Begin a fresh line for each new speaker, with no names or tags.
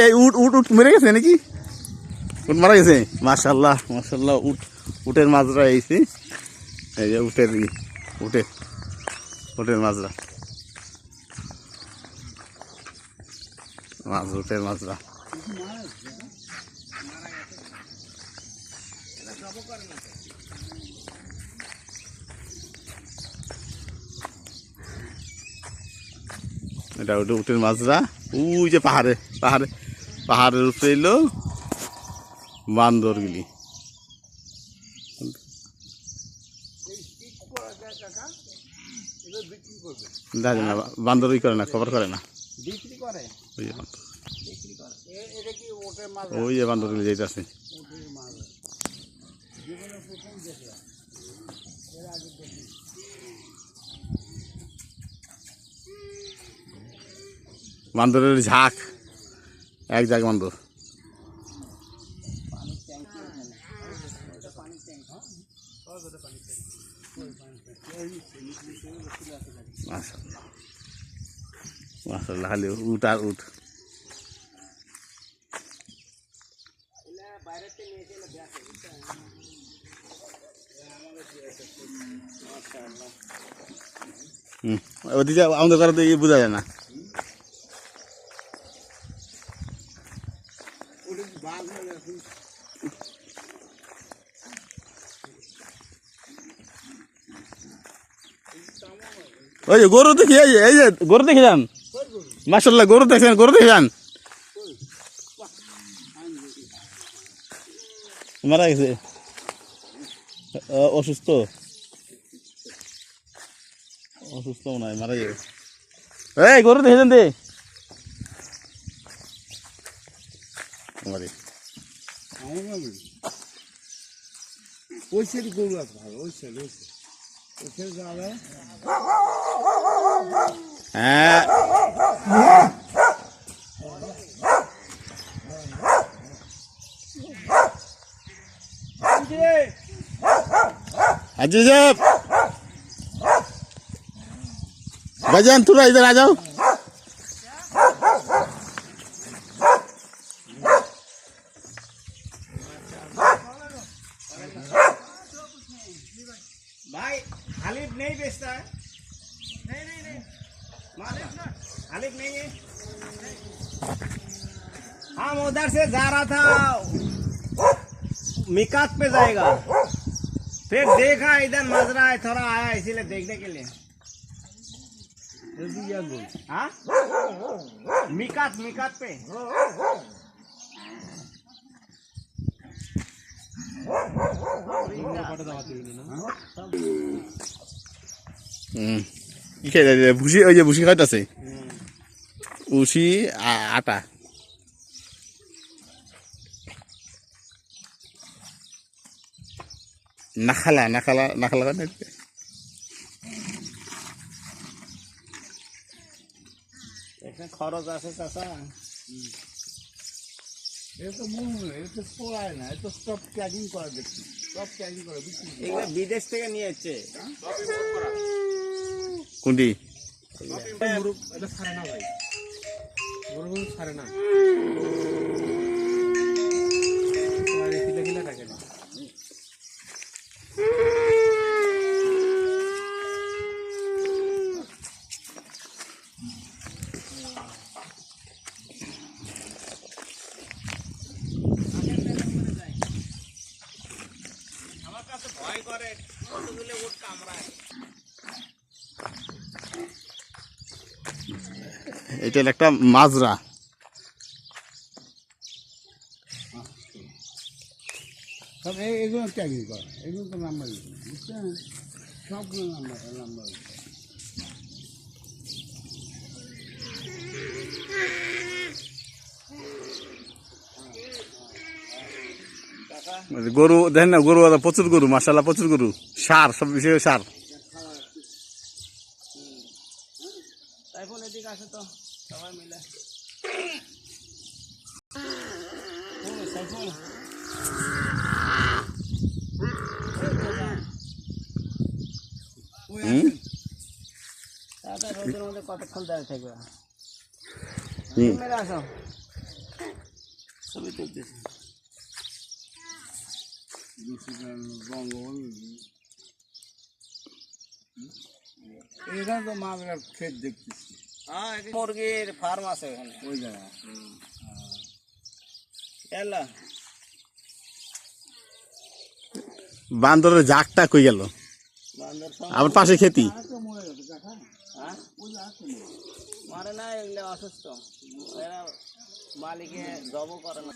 এই উট উট উট মরে গেছে নাকি? উট মারা গেছে? মাশাআল্লাহ মাশাআল্লাহ। উটের মাজরা এইছি, এই যে উটের উটের মাজরা, উটের মাজরা। এটা উটের মাজরা। ওই যে পাহাড়ের উপরে এলো বান্দরগুলি। জানি না, বান্দর ই করে না, খবর করে না। ওই যে বান্দরগুলি যেতেছে। বান্দরের ঝাঁক, এক ঝাঁক বান্দর। মাশাআল্লাহ মাশাআল্লাহ, খালি উট আর উট। ওদিকে আমাদের ঘরে তো বোঝা যায় না। ওই যে গরু দেখি, এই যে গরু দেখে যান। মাশাআল্লাহ, গরু দেখেন, গরু দেখে যান। মারা গেছে, অসুস্থ মনে হয়, মারা যাবে। এই গরু দেখে যান দে। হ্যাঁ हाजी साहब, भाईजान थोड़ा इधर आ जाओ।
भाई हालिफ नहीं बेचता है? नहीं हालिफ नहीं है। हम उधर से जा रहा था, मिकात पे जाएगा, फिर देखा इधर मजरा है, थोड़ा आया इसीलिए देखने के लिए। हाँ मिकात पे।
ভুসি, ওই যে ভুসি খাইতেছে, ভুসি আটা। নাখালা
এখানে খরচ আছে চাচা।
এটা এটা পোড়ায় না, এটা সব প্যাকিং করা, দেখছি সব প্যাকিং করে
এগুলো বিদেশ থেকে নিয়ে এসছে।
কোনটি?
এটা ছাড়ে না ভাই, গরু ছাড়ে না, কিলা থাকে না।
আমার কাছে ভয় করে, কতগুলো উট কামড়ায়।
এটা একটা মাজরা।
সব এগুলো প্যাকিং করা, এগুলো তো নাম্বার বুঝছেন, সবগুলো নাম্বার।
গরু দেখেন না, গরু প্রচুর গরু, মাশাআল্লাহ প্রচুর গরু, সার, সব বিষয়ে সার।
সাইফুল এদিকে আসে তো সবাই মিলে। সাইফুল রোদের মধ্যে কতক্ষণ দাঁড়িয়ে থাকবে? মেরে আসো। ছবি তুলতেছি।
বঙ্গবন্ধু এখানে তো মাছের ক্ষেত দেখতেছি
হ্যাঁ, মুরগির ফার্ম আছে ওখানে।
ওই জায়গায়।
এলা
বান্দরের জাকটা কই গেল?
বান্দর
আবার পাশে খেতি।
মরে গেছে দেখা
হ্যাঁ
ওই যে আছে
মারে না, এগুলো অসুস্থ, এরা মালিকে জবও করে না।